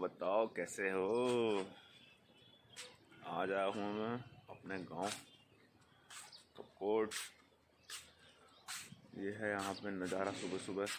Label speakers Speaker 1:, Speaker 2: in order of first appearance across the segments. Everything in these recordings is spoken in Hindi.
Speaker 1: बताओ कैसे हो। आज आया हूँ मैं अपने गांव कपकोट। ये है यहाँ पे नज़ारा सुबह सुबह।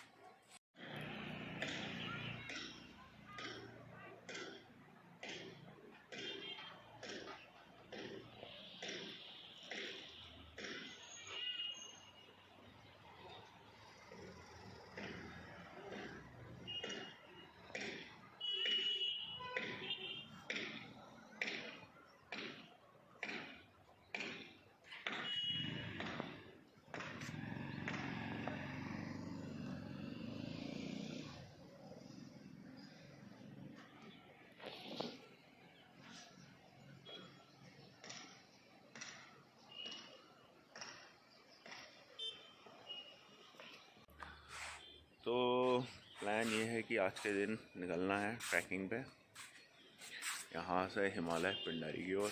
Speaker 1: तो प्लान ये है कि आज के दिन निकलना है ट्रैकिंग पे, यहाँ से हिमालय पिंडारी की ओर।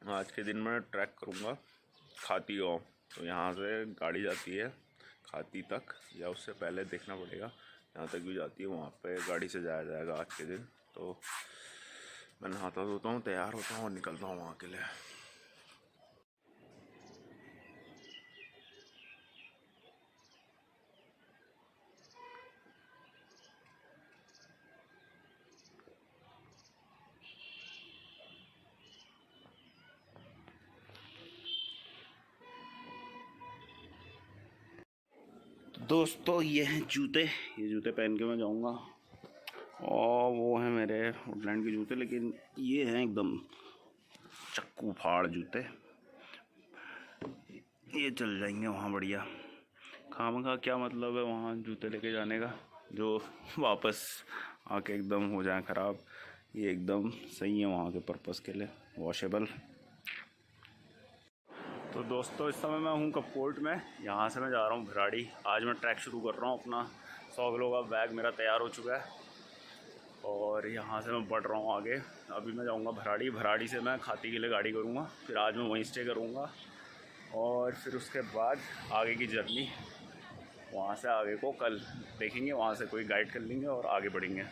Speaker 1: आज के दिन मैं ट्रैक करूँगा खाती गाँव। तो यहाँ से गाड़ी जाती है खाती तक, या उससे पहले देखना पड़ेगा, यहाँ तक भी जाती है, वहाँ पे गाड़ी से जाया जाएगा आज के दिन। तो मैं नहाता धोता हूँ, तैयार होता हूँ और निकलता हूँ वहाँ के लिए। दोस्तों ये हैं जूते, ये जूते पहन के मैं जाऊंगा। और वो हैं मेरे वुडलैंड के जूते, लेकिन ये हैं एकदम चक्कू फाड़ जूते। ये चल जाएंगे वहाँ बढ़िया। खामखा क्या मतलब है वहाँ जूते लेके जाने का जो वापस आके एकदम हो जाए ख़राब। ये एकदम सही है वहाँ के पर्पज़ के लिए, वॉशेबल। तो दोस्तों इस समय मैं हूँ कपकोट में। यहाँ से मैं जा रहा हूँ भराड़ी। आज मैं ट्रैक शुरू कर रहा हूँ अपना। 100 किलो का बैग मेरा तैयार हो चुका है और यहाँ से मैं बढ़ रहा हूँ आगे। अभी मैं जाऊँगा भराड़ी। भराड़ी से मैं खाती के लिए गाड़ी करूँगा, फिर आज मैं वहीं स्टे करूँगा और फिर उसके बाद आगे की जर्नी वहाँ से आगे को कल देखेंगे। वहाँ से कोई गाइड कर लेंगे और आगे बढ़ेंगे।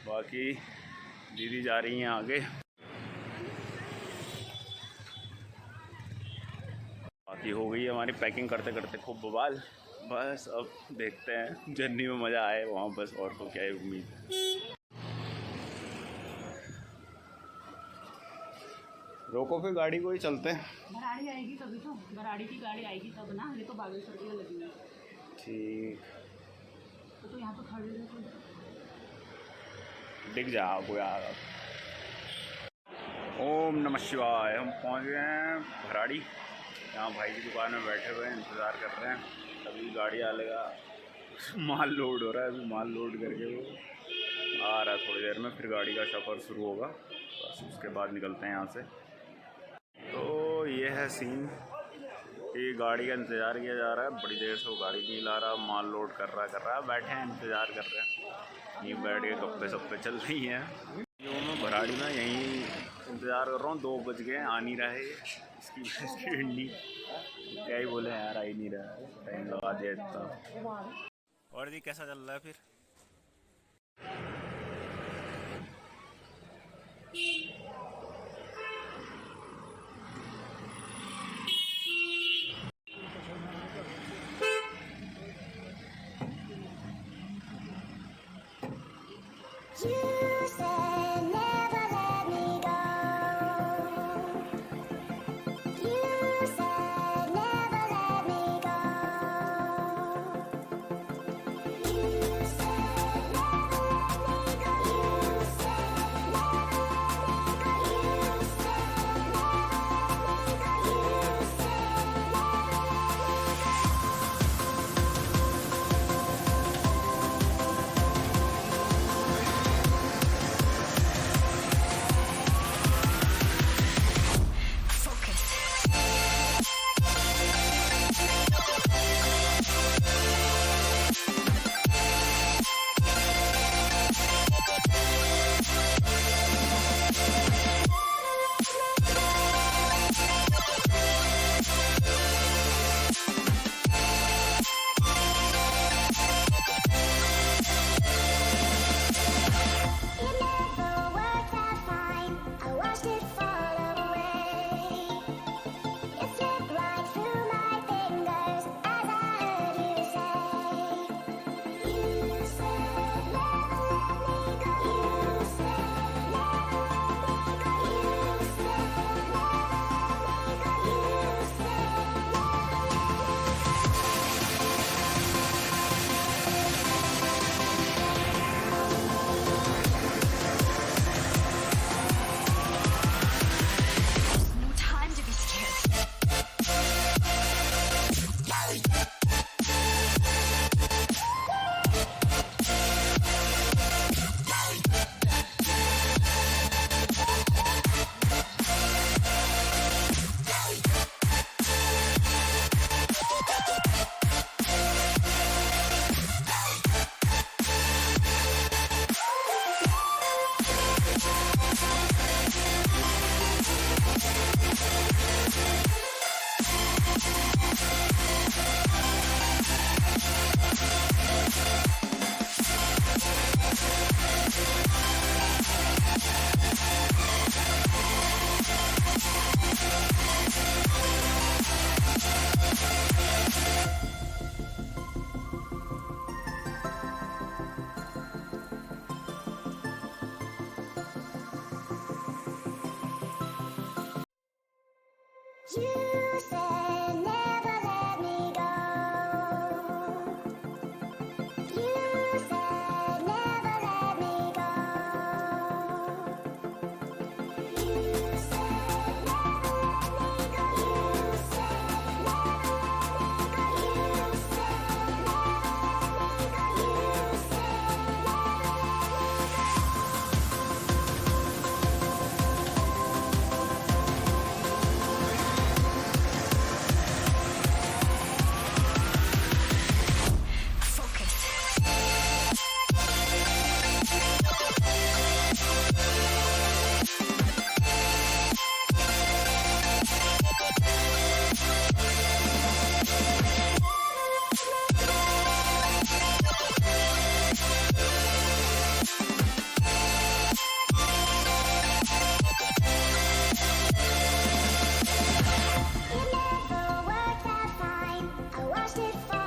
Speaker 1: बाकी दीदी जा रही हैं आगे। बाकी हो गई है हमारी पैकिंग करते करते खूब बवाल। बस अब देखते हैं जर्नी में मज़ा आए वहाँ, बस और तो क्या है उम्मीद। रोको फिर गाड़ी को ही चलते हैं।
Speaker 2: भराड़ी आएगी तभी तो, भराड़ी की गाड़ी आएगी तब ना। ये तो बागेश्वर की लगी है।
Speaker 1: ठीक
Speaker 2: तो यहाँ तो खड़े रहो,
Speaker 1: दिख जाओ कोई आ रहा। ओम नमः शिवाय। हम पहुँच गए हैं भराड़ी। यहाँ भाई की दुकान में बैठे हुए हैं, इंतज़ार कर रहे हैं तभी गाड़ी आ लेगा। माल लोड हो रहा है, अभी माल लोड करके वो आ रहा है थोड़ी देर में, फिर गाड़ी का सफ़र शुरू होगा। बस उसके बाद निकलते हैं यहाँ से। तो ये है सीन कि गाड़ी का इंतज़ार किया जा रहा है। बड़ी देर से वो गाड़ी नहीं ला रहा, माल लोड कर रहा है। बैठे हैं इंतज़ार कर रहे हैं। ये बैठ के गप्पे सप्पे चल रही हैं। जो मैं भराड़ी में यहीं इंतज़ार कर रहा हूँ, 2 बज गए, आ नहीं रहा है इसकी हिंडी। क्या ही बोले यार, आ ही नहीं रहा है, टाइम लगा दिया इतना। और जी कैसा चल रहा है फिर?
Speaker 3: You said never let me go. You said never let me go. You said never let me go. You said never let me go. You said never let me go. You said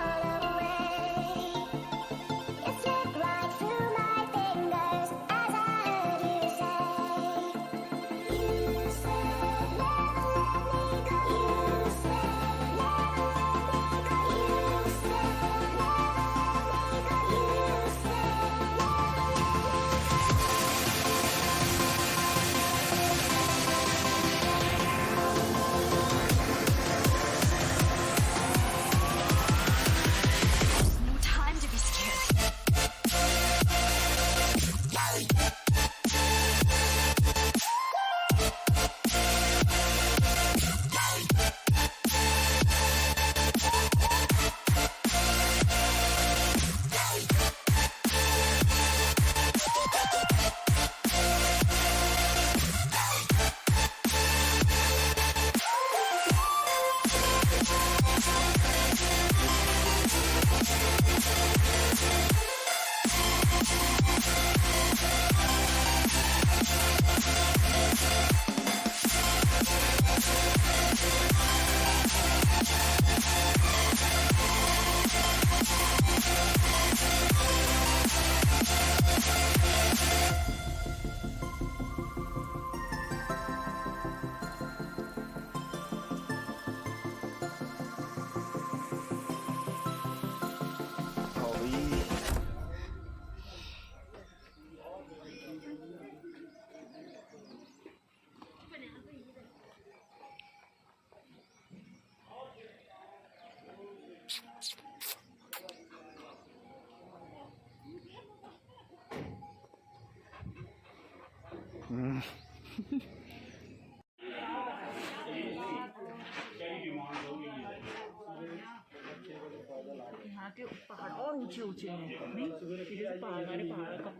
Speaker 2: यहाँ के पहाड़ और ऊंचे ऊंचे हैं नहीं, इधर से पहाड़ हमारे पहाड़ का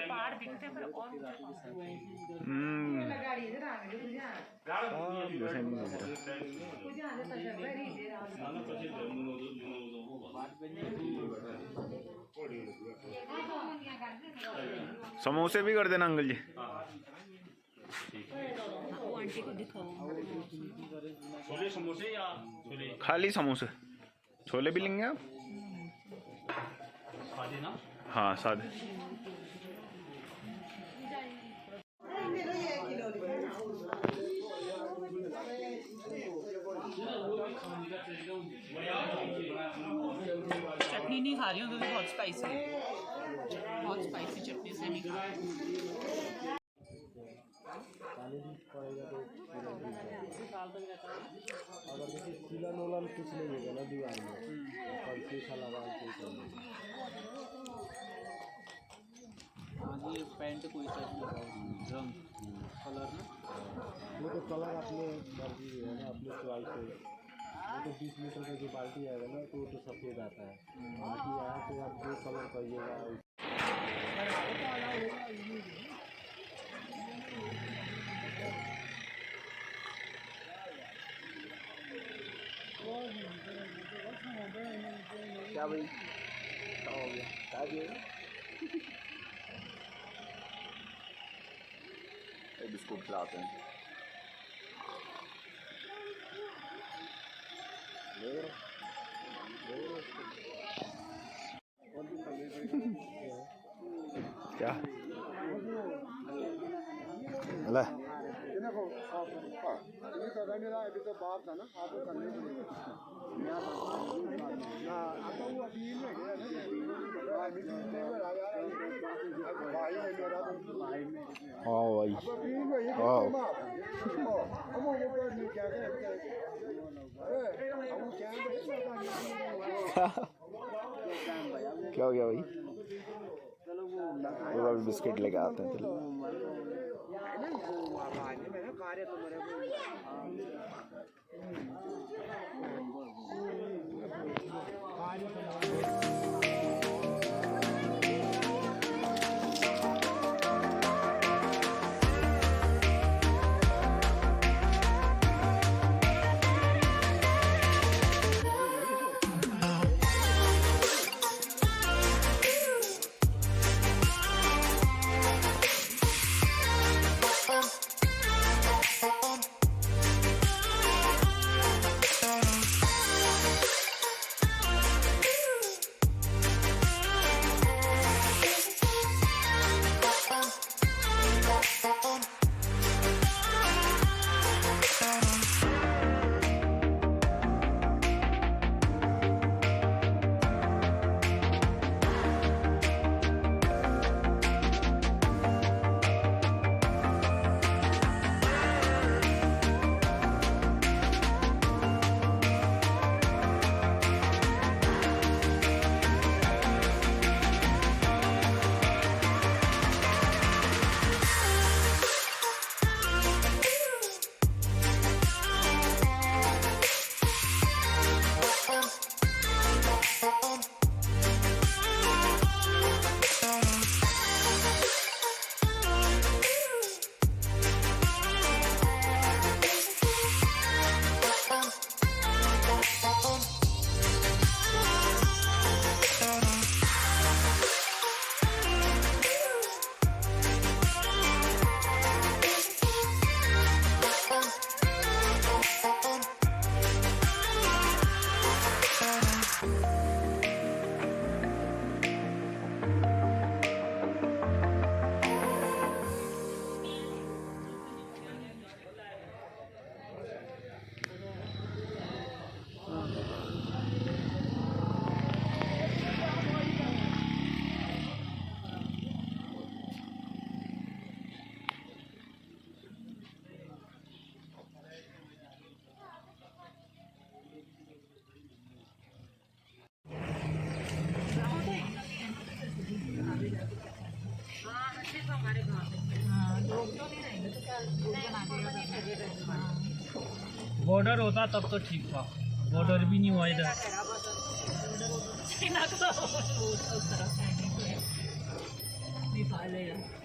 Speaker 2: पहाड़ दिखते हैं, पर और ऊंचे पहाड़ हुए हैं।
Speaker 1: समोसे भी कर देना अंकल जी।
Speaker 2: वो आंटी को दिखाओ।
Speaker 4: छोले समोसे या छोले
Speaker 1: खाली समोसे, छोले भी लेंगे आप?
Speaker 4: सादे ना?
Speaker 1: हाँ सादे।
Speaker 2: चटनी नहीं खा रही हूँ क्योंकि बहुत स्पाइसी है, बहुत स्पाइसी चटनी से नहीं खा रही।
Speaker 5: अगर जैसे सीलन उलन कुछ नहीं होगा ना दीवार में, कल शीशा लगा के
Speaker 4: ये पैंट कोई सा रंग कलर ना,
Speaker 5: वो तो कलर अपने मर्जी है ना, अपने चॉइस है। वो तो 20 लीटर का जो बाल्टी आएगा ना तो वो तो सफ़ेद आता है, बाकी यहाँ तो आप जो कलर करिएगा। क्या भाई क्या हो गया, क्या
Speaker 1: बिस्कुट खिलाते हैं। क्या
Speaker 5: ये कर रहा अभी तो बाप था ना आप तो करने के लिए आता हूँ अभी में गया ना अभी भाई है मेरा भाई में
Speaker 1: हाँ भाई
Speaker 5: अभी में ये
Speaker 1: हाँ
Speaker 5: हम वो क्या हम क्या
Speaker 1: क्या हो गया भाई? वो अभी बिस्किट लेके आते हैं चलो।
Speaker 5: कार्य तो मेरे
Speaker 4: बॉर्डर होता तब तो ठीक था, बॉर्डर भी नहीं हुआ इधर।
Speaker 2: नेपाल है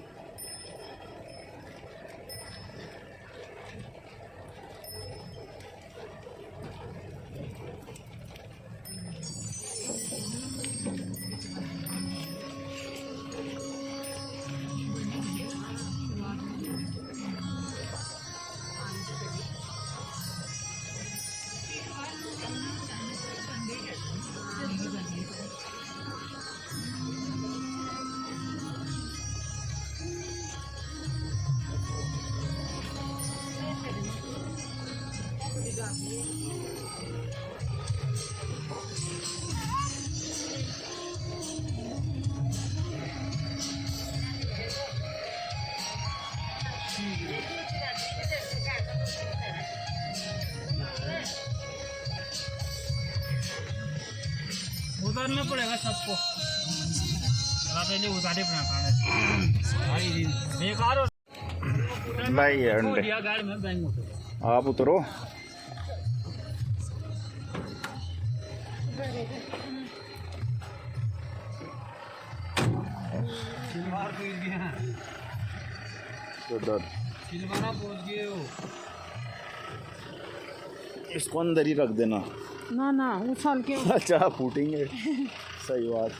Speaker 4: उतारना पड़ेगा सबको, पहले उतारे बेकार हो
Speaker 1: भाई अंडे
Speaker 4: दिया गाड़ी में बैंक उतर।
Speaker 1: आप उतरो।
Speaker 4: सिलवार पहुंच गया,
Speaker 1: उधर
Speaker 4: सिलवारा पहुंच गए हो।
Speaker 1: इसको अंदर ही रख देना।
Speaker 2: ना ना उछाल के
Speaker 1: अच्छा फूटेंगे, सही बात।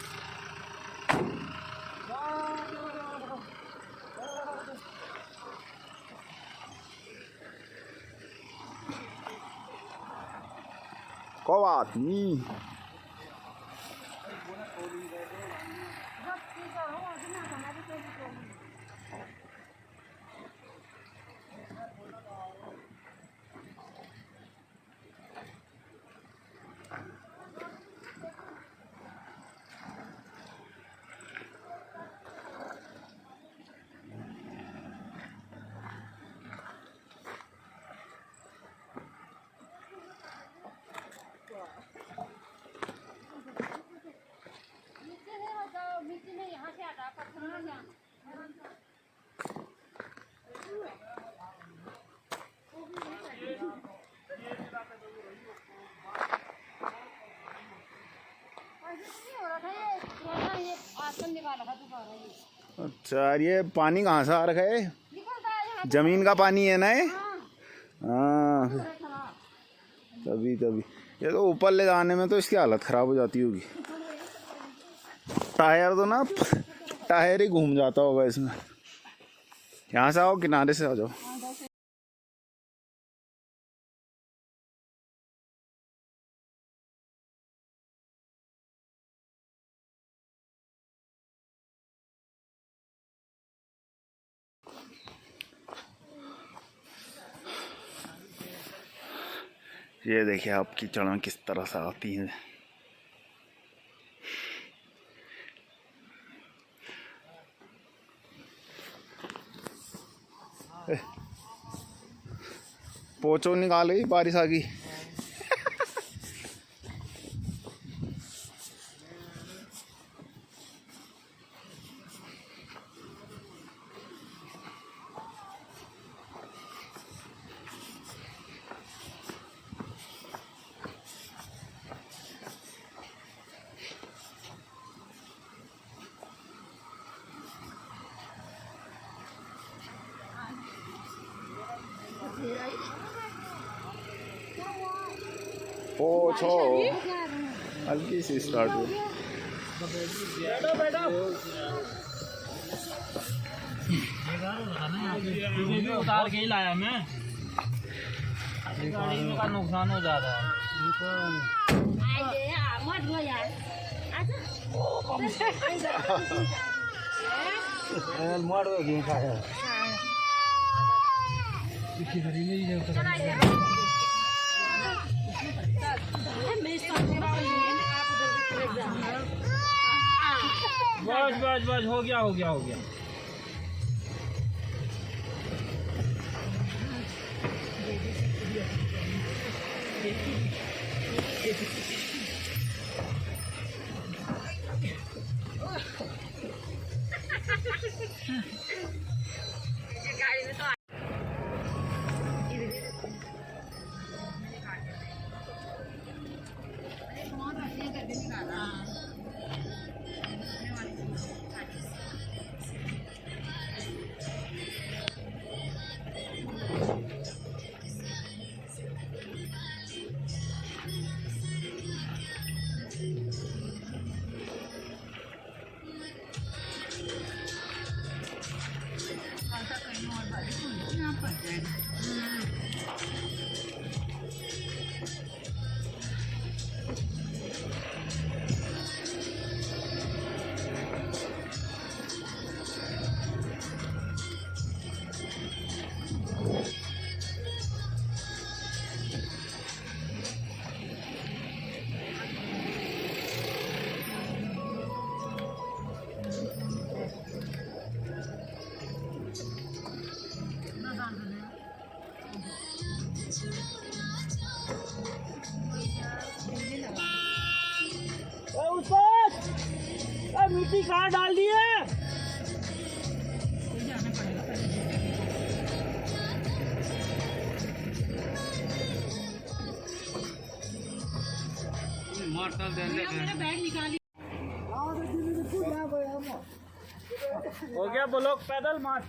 Speaker 1: कोई बात नहीं। अच्छा यार, ये पानी कहाँ से आ रखा है? जमीन का पानी है ना ये? हाँ, तभी तभी। ये तो ऊपर ले जाने में तो इसकी हालत ख़राब हो जाती होगी। टायर तो ना, टायर ही घूम जाता होगा इसमें। यहाँ से आओ, किनारे से आ जाओ। ये देखिए आपकी कीचड़ किस तरह से आती हैं। पोचो निकाल गई, बारिश आ गई। पोछो हल्की सी स्टार्ट हुई।
Speaker 4: ये भी उतार के ही लाया मैं, गाड़ी में का नुकसान हो जा रहा है। बस बस बस, हो गया हो गया हो गया। मिट्टी कहाँ डाल दी है? हो गया ब्लॉक पैदल मार्च।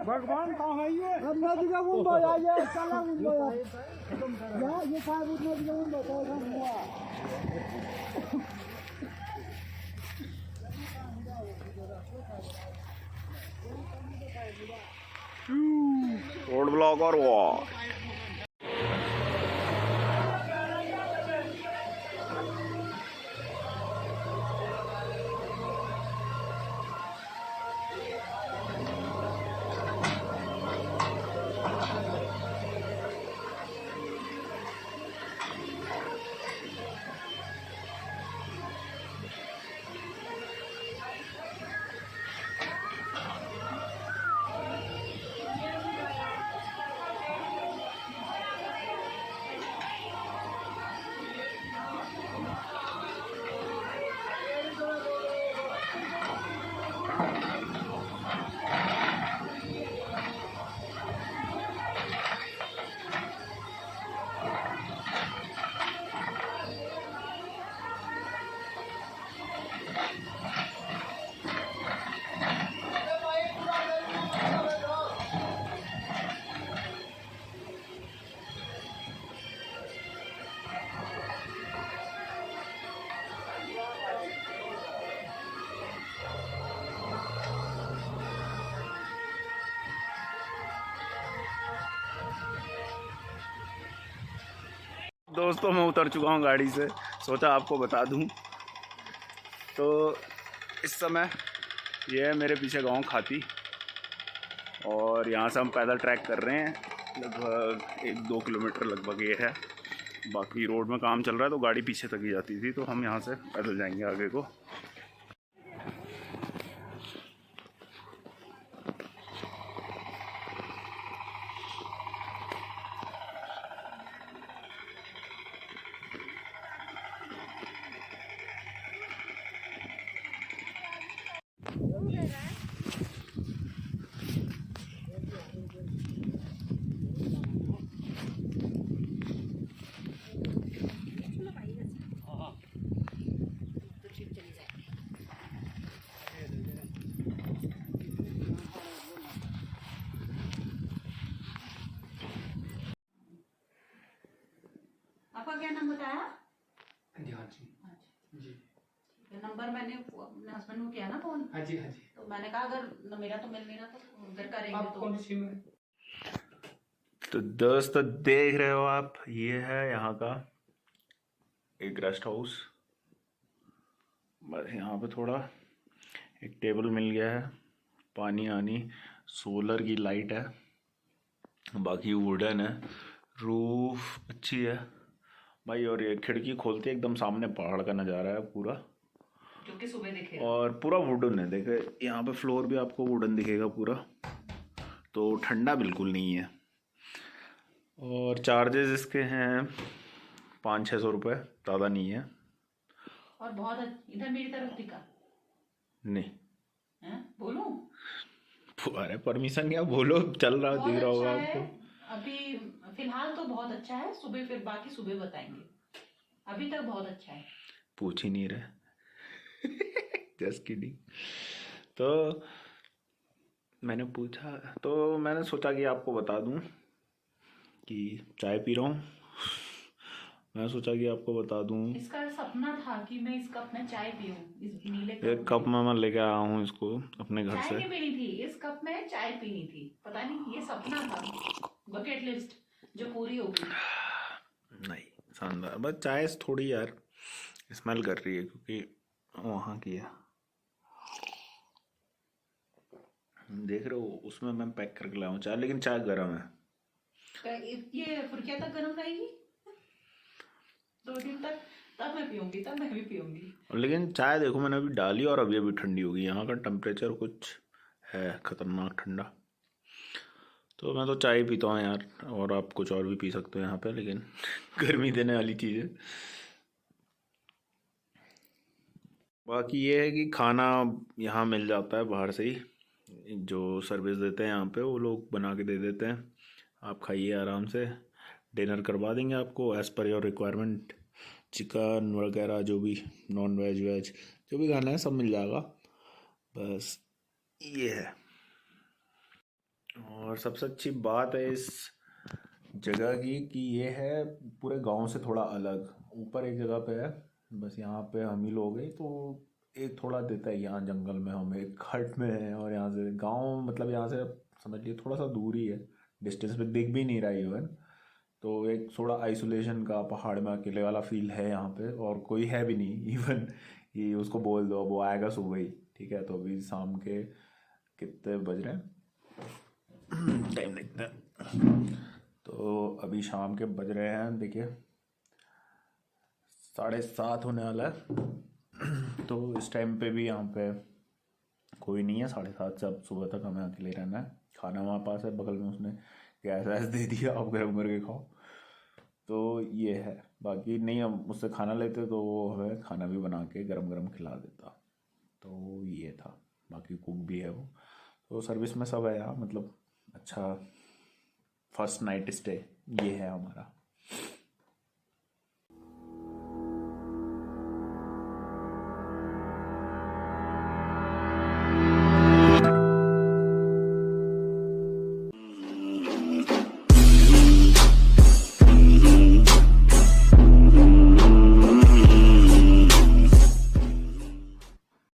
Speaker 4: भगवान कहाँ है ये? नदी का मुंह बजा ये साला मुंह बजा ये साहब नदी का मुंह बजा।
Speaker 1: रोड ब्लॉक और वॉर। दोस्तों मैं उतर चुका हूँ गाड़ी से, सोचा आपको बता दूँ। तो इस समय ये है मेरे पीछे गांव खाती, और यहाँ से हम पैदल ट्रैक कर रहे हैं। लगभग 1-2 किलोमीटर लगभग ये है। बाकी रोड में काम चल रहा है तो गाड़ी पीछे तक ही जाती थी, तो हम यहाँ से पैदल जाएंगे आगे को।
Speaker 2: आपका क्या नाम बताया?
Speaker 6: हाँ जी जी
Speaker 2: ये नंबर मैंने अपने हस्बैंड को किया ना फोन,
Speaker 6: हाँ जी हाँ जी।
Speaker 2: तो मैंने कहा अगर मेरा तो मिल नहीं रहा तो उधर करेंगे।
Speaker 6: आप
Speaker 2: तो
Speaker 6: कौन सी में?
Speaker 1: तो दोस्तों देख रहे हो आप, ये है यहाँ का एक रेस्ट हाउस। बस यहाँ पे थोड़ा एक टेबल मिल गया है, पानी आनी, सोलर की लाइट है, बाकी वुडन है, रूफ अच्छी है भाई। और ये खिड़की खोलते एकदम सामने पहाड़ का नज़ारा है पूरा,
Speaker 2: जो कि सुबह दिखे।
Speaker 1: और पूरा वुडन है। देखे यहाँ पे फ्लोर भी आपको वुडन दिखेगा पूरा, तो ठंडा बिल्कुल नहीं है। और चार्जेस इसके हैं 500-600 रुपये, ज़्यादा नहीं है।
Speaker 2: और बहुत इधर मेरी तरफ दिखा
Speaker 1: नहीं
Speaker 2: है, बोलूं?
Speaker 1: अरे परमिशन क्या, बोलो, चल रहा
Speaker 2: बहुत
Speaker 1: दिख रहा होगा
Speaker 2: अच्छा है।
Speaker 1: आपको।
Speaker 2: अभी फिलहाल तो बहुत अच्छा है, सुबह फिर बाकी सुबह बताएंगे। अभी तक बहुत अच्छा है।
Speaker 1: पूछ ही नहीं रहे जस्ट किडिंग। तो मैंने पूछा, तो मैंने सोचा कि आपको बता दूं कि चाय पी रहा हूँ। मैं सोचा कि आपको बता दूं,
Speaker 2: इसका सपना था कि मैं इस कप में चाय पीऊं, इस नीले
Speaker 1: एक कप में मैं लेके आया हूँ इसको अपने घर
Speaker 2: चाय
Speaker 1: से।
Speaker 2: नहीं पीनी थी, इस कप में चाय पीनी थी। पता नहीं, ये सपना था, बकेट लिस्ट जो पूरी हो गई।
Speaker 1: नहीं शानदार, बस चाय थोड़ी यार स्मेल कर रही है क्योंकि वहाँ की है। देख रहे हो, उसमें मैं पैक करके लाया हूँ चाय, लेकिन चाय गर्म है।
Speaker 2: ये फुर्किया तक गर्म रहेगी 2 दिन तक, तब मैं पीऊंगी, तब मैं भी पीऊंगी।
Speaker 1: लेकिन चाय देखो मैंने अभी डाली और अभी अभी ठंडी होगी। यहाँ का टेम्परेचर कुछ है खतरनाक ठंडा। तो मैं तो चाय पीता हूँ यार, और आप कुछ और भी पी सकते हो यहाँ पे, लेकिन गर्मी देने वाली चीज़ है। बाकी ये है कि खाना यहाँ मिल जाता है बाहर से ही, जो सर्विस देते हैं यहाँ पे वो लोग बना के दे देते हैं। आप खाइए आराम से, डिनर करवा देंगे आपको as per your requirement. Chicken वगैरह जो भी, नॉन वेज वेज जो भी खाना है सब मिल जाएगा। बस ये है। और सबसे अच्छी बात है इस जगह की कि ये है पूरे गांव से थोड़ा अलग। ऊपर एक जगह पे है, बस यहाँ पे हम ही लोग हैं, तो एक थोड़ा देता है यहाँ जंगल में, हम एक हट में हैं, और यहाँ से गांव मतलब यहाँ से समझ लिए थोड़ा सा दूर ही है, डिस्टेंस पे दिख भी नहीं रहा इवन। तो एक थोड़ा आइसोलेशन का, पहाड़ में अकेले वाला फील है यहाँ पे, और कोई है भी नहीं इवन कि उसको बोल दो वो आएगा सुबह ही। ठीक है, तो अभी शाम के कितने बज रहे हैं, टाइम देखते हैं। तो अभी शाम के बज रहे हैं, देखिए 7:30 होने वाला है। तो इस टाइम पे भी यहाँ पे कोई नहीं है। 7:30 से अब सुबह तक हमें अकेले रहना है। खाना वहाँ पास है बगल में, उसने गैस वैस दे दिया, आप गर्म करके खाओ। तो ये है। बाकी नहीं, हम उससे खाना लेते तो वो हमें खाना भी बना के गरम गरम खिला देता। तो ये था, बाकी कुक भी है वो। तो सर्विस में सब है यहाँ, मतलब अच्छा फर्स्ट नाइट स्टे ये है हमारा।